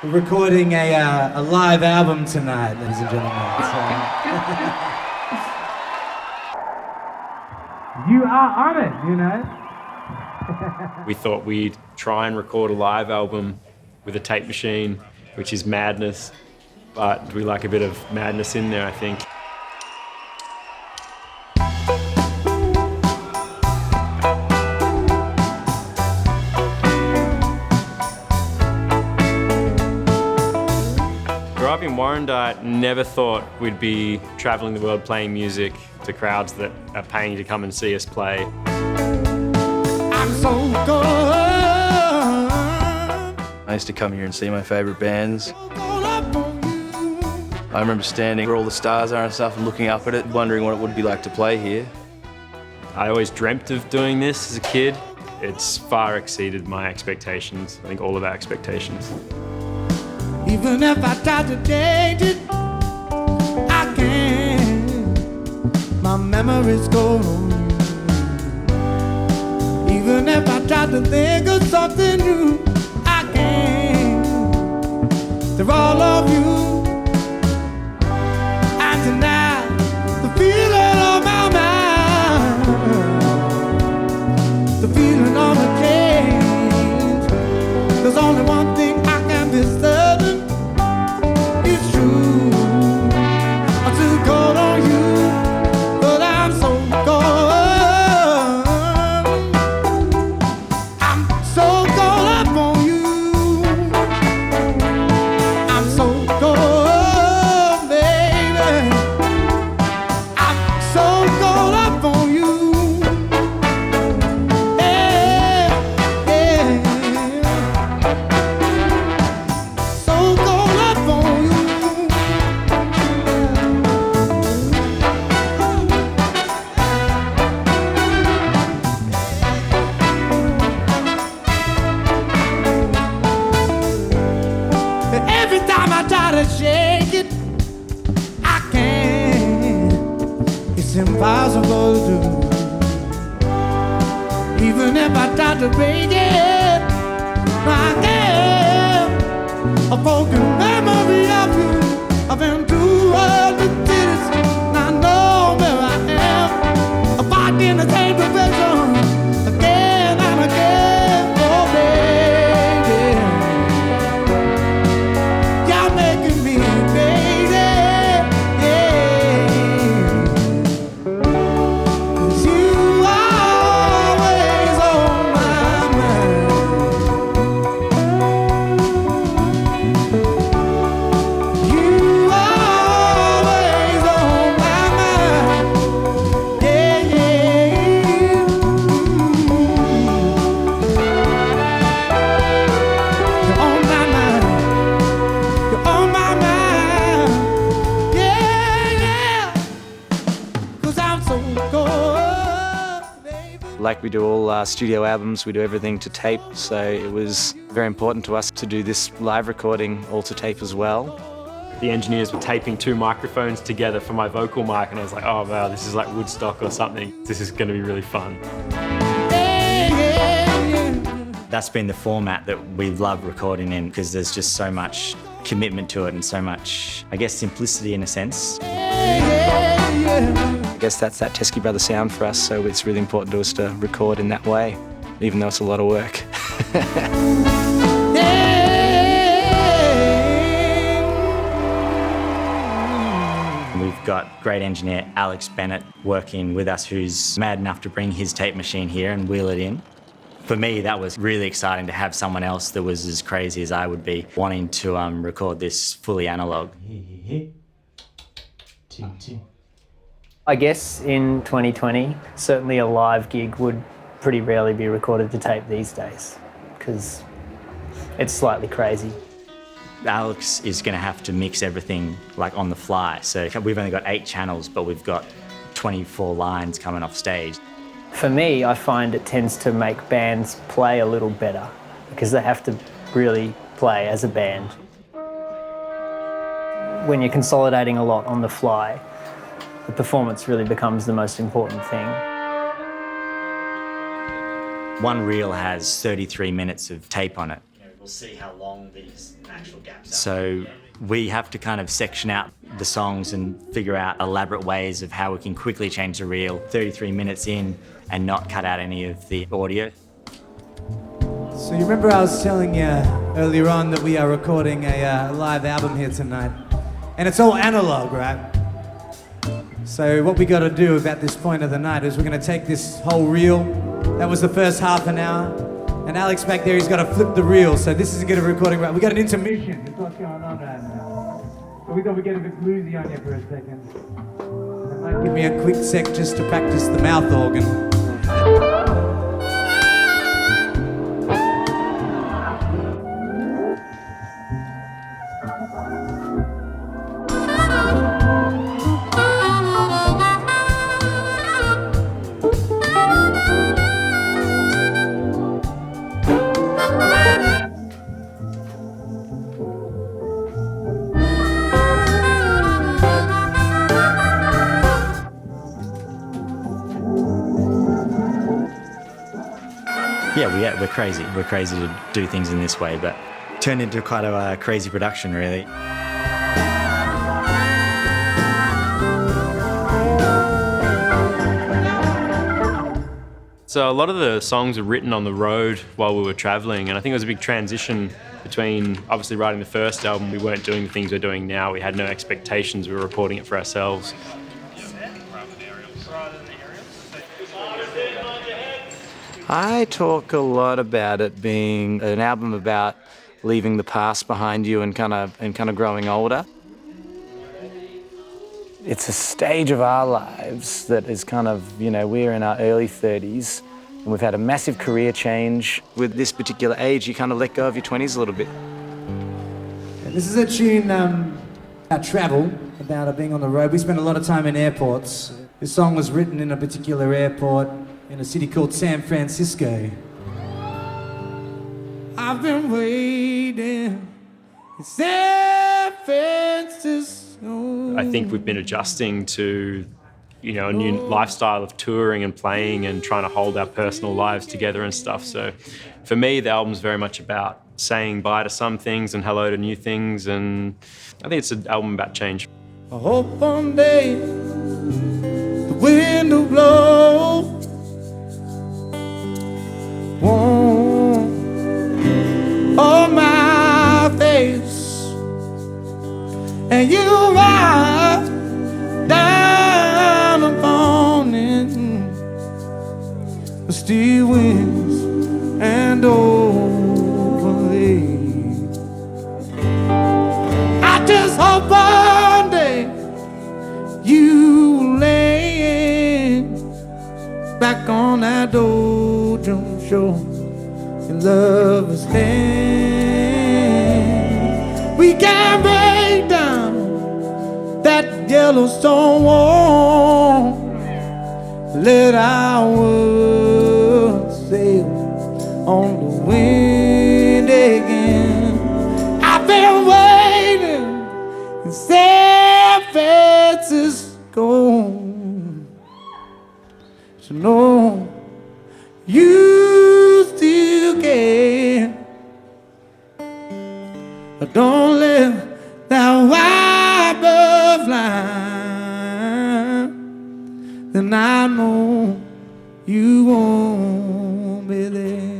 We're recording a live album tonight, ladies and gentlemen. You are on it, you know? We thought we'd try and record a live album with a tape machine, which is madness, but we like a bit of madness in there, I think. Growing up in Warrandyte, never thought we'd be travelling the world playing music to crowds that are paying to come and see us play. I'm so good. I used to come here and see my favourite bands. I remember standing where all the stars are and stuff and looking up at it, wondering what it would be like to play here. I always dreamt of doing this as a kid. It's far exceeded my expectations, I think all of our expectations. Even if I try to change it, I can't. My memories go on you. Even if I try to think of something new, I can't. They're all of you. And tonight, the feeling on my mind, the feeling on the change. There's only one thing I can be certain. It's true. I'm too cold on you, but I'm so cold. I'm so cold up on you. I'm so cold, baby. I'm so cold up on you. Yeah, yeah. So cold up on you. Every time I try to shake it, I can't. It's impossible to do. Even if I try to break it, I can't. A broken memory of you. I've been through all the cities, and I know where I am. I'm fighting the same profession again and again. Oh, baby, you're making me crazy. Yeah, 'cause you always on my mind. You always on my mind. Yeah, yeah. You're on my mind. You're on my mind. Yeah, yeah. 'Cause I'm so good, baby. Like we do all our studio albums, we do everything to tape, so it was very important to us to do this live recording all to tape as well. The engineers were taping two microphones together for my vocal mic, and I was like, oh wow, this is like Woodstock or something. This is going to be really fun. Yeah, yeah, yeah. That's been the format that we love recording in because there's just so much commitment to it and so much, I guess, simplicity in a sense. I guess that's that Teskey Brothers sound for us, so it's really important to us to record in that way, even though it's a lot of work. We've got great engineer Alex Bennett working with us, who's mad enough to bring his tape machine here and wheel it in. For me, that was really exciting to have someone else that was as crazy as I would be wanting to record this fully analogue. I guess in 2020, certainly a live gig would pretty rarely be recorded to tape these days because it's slightly crazy. Alex is going to have to mix everything like on the fly. So we've only got 8 channels, but we've got 24 lines coming off stage. For me, I find it tends to make bands play a little better because they have to really play as a band. When you're consolidating a lot on the fly, the performance really becomes the most important thing. One reel has 33 minutes of tape on it. We'll see how long these natural gaps are. So we have to kind of section out the songs and figure out elaborate ways of how we can quickly change the reel 33 minutes in and not cut out any of the audio. So you remember I was telling you earlier on that we are recording a live album here tonight, and it's all analog, right? So what we got to do about this point of the night is we're going to take this whole reel. That was the first half an hour, and Alex back there, he's got to flip the reel. So this is a good recording, right? We got an intermission. That's what's going on right now. But we thought we'd get a bit bluesy on you for a second. That might give me a quick sec just to practice the mouth organ. Yeah, we're crazy. We're crazy to do things in this way, but turned into quite a crazy production, really. So a lot of the songs were written on the road while we were travelling, and I think it was a big transition between obviously writing the first album. We weren't doing the things we're doing now. We had no expectations. We were recording it for ourselves. I talk a lot about it being an album about leaving the past behind you and kind of growing older. It's a stage of our lives that is kind of, we're in our early 30s and we've had a massive career change. With this particular age, you kind of let go of your 20s a little bit. And this is a tune about travel, about being on the road. We spend a lot of time in airports. This song was written in a particular airport in a city called San Francisco. I've been waiting in San Francisco. I think we've been adjusting to, a new lifestyle of touring and playing and trying to hold our personal lives together and stuff. So for me, the album's very much about saying bye to some things and hello to new things, and I think it's an album about change. I hope one day the wind will blow. Won't on my face, and you ride down upon it, the steel winds and overlay. I just hope one day you will lay back on that old drum show in lover's land. We can break down that Yellowstone wall, let our world sail on the wind again. I've been waiting in San Francisco to know you still care. But don't let that white bird fly, then I know you won't be there.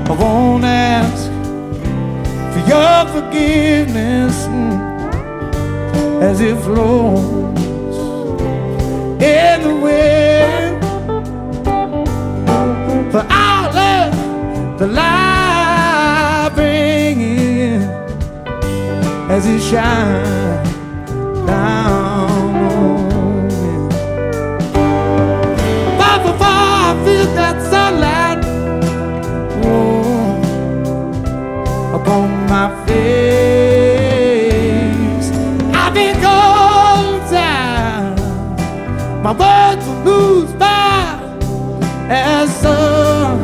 I won't ask for your forgiveness as it flows in the wind, for all of the light bringing as it shines down on me. Far before I feel that sunlight upon my face, I've been cold inside. My words will lose by as sun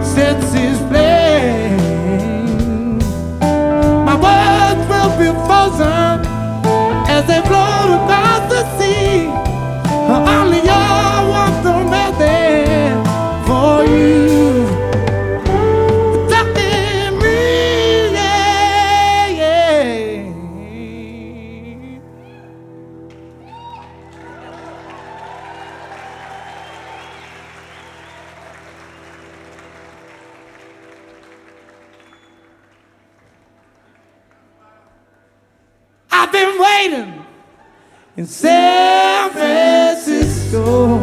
sets his place. been waiting in San Francisco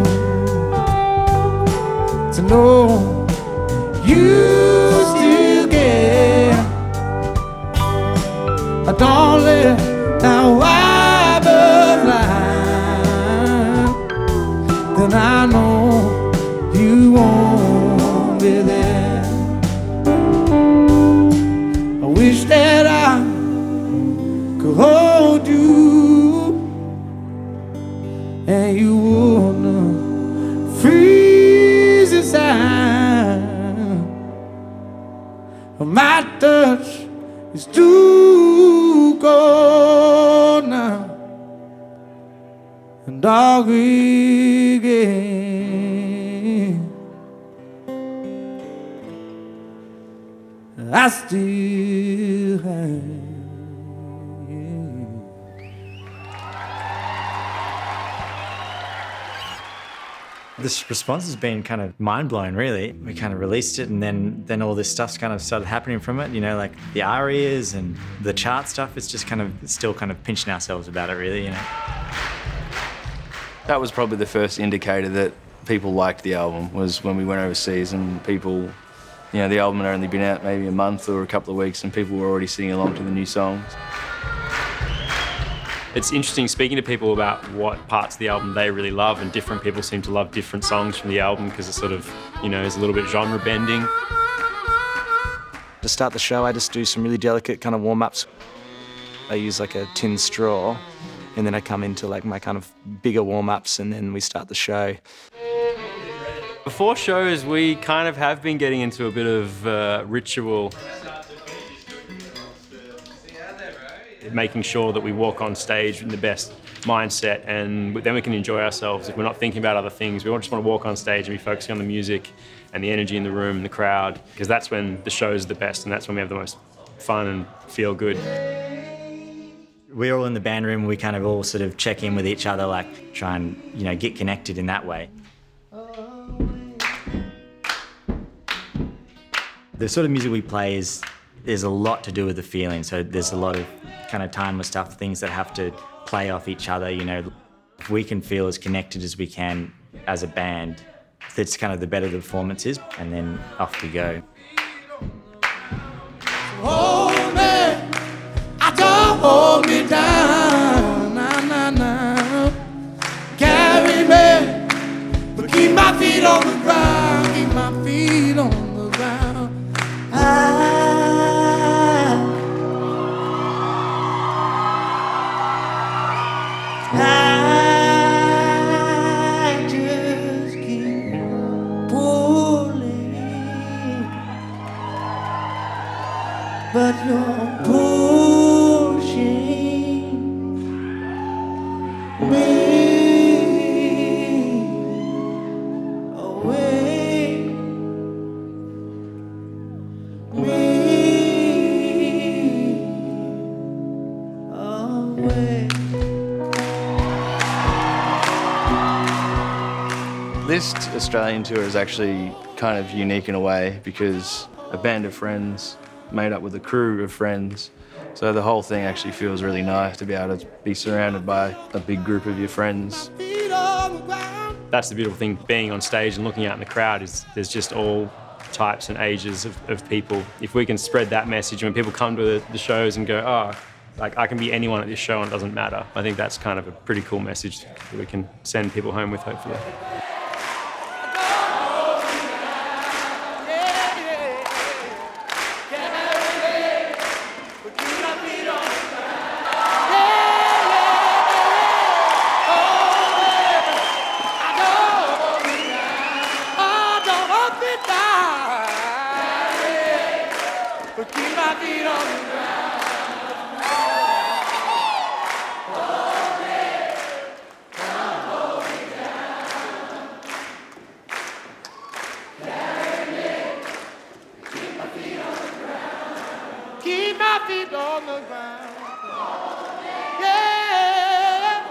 to know you still care. Darling, now I'm blind, then I know you won't be there. I wish that I could hold you and you wouldn't freeze inside. My touch is too cold now, and dog again. I still have. This response has been kind of mind-blowing, really. We kind of released it, and then all this stuff's kind of started happening from it, you know, like the arias and the chart stuff. It's just kind of still kind of pinching ourselves about it, really, you know. That was probably the first indicator that people liked the album, was when we went overseas and people, you know, the album had only been out maybe a month or a couple of weeks and people were already singing along to the new songs. It's interesting speaking to people about what parts of the album they really love, and different people seem to love different songs from the album because it sort of, you know, is a little bit genre bending. To start the show, I just do some really delicate kind of warm-ups. I use like a tin straw, and then I come into like my kind of bigger warm-ups, and then we start the show. Before shows, we kind of have been getting into a bit of ritual, making sure that we walk on stage in the best mindset, and then we can enjoy ourselves. If we're not thinking about other things, we just want to walk on stage and be focusing on the music and the energy in the room and the crowd, because that's when the show's the best and that's when we have the most fun and feel good. We're all in the band room, we kind of all sort of check in with each other, like try and, you know, get connected in that way. The sort of music we play there's a lot to do with the feeling, so there's a lot of kind of timeless stuff, things that have to play off each other, you know. If we can feel as connected as we can as a band, that's kind of the better the performance is, and then off we go. Hold me, I don't hold me down, nah, nah, nah. Carry me, but keep my feet on the ground, keep my feet on the ground. I just keep pulling, but you're pushing me away, me away. This Australian tour is actually kind of unique in a way because a band of friends made up with a crew of friends. So the whole thing actually feels really nice to be able to be surrounded by a big group of your friends. That's the beautiful thing, being on stage and looking out in the crowd, is there's just all types and ages of people. If we can spread that message, when people come to the shows and go, oh, like I can be anyone at this show and it doesn't matter, I think that's kind of a pretty cool message that we can send people home with, hopefully. Keep my feet on the ground. Yeah.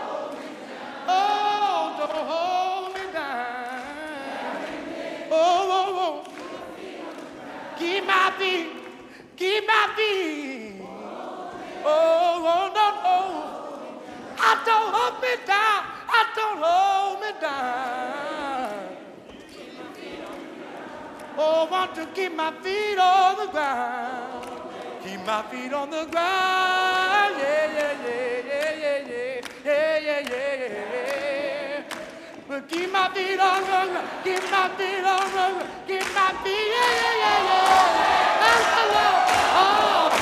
Oh, don't hold me down. Oh, oh, oh. Keep my feet. Oh, oh, no, no. don't hold me down. Don't hold me down. Oh, want to keep my feet on the ground. Keep my feet on the ground. Yeah, yeah, yeah, yeah, yeah, yeah, yeah, yeah, yeah. But keep my feet on the ground. Keep my feet on the ground. Keep my feet, yeah, yeah, yeah, yeah. Oh,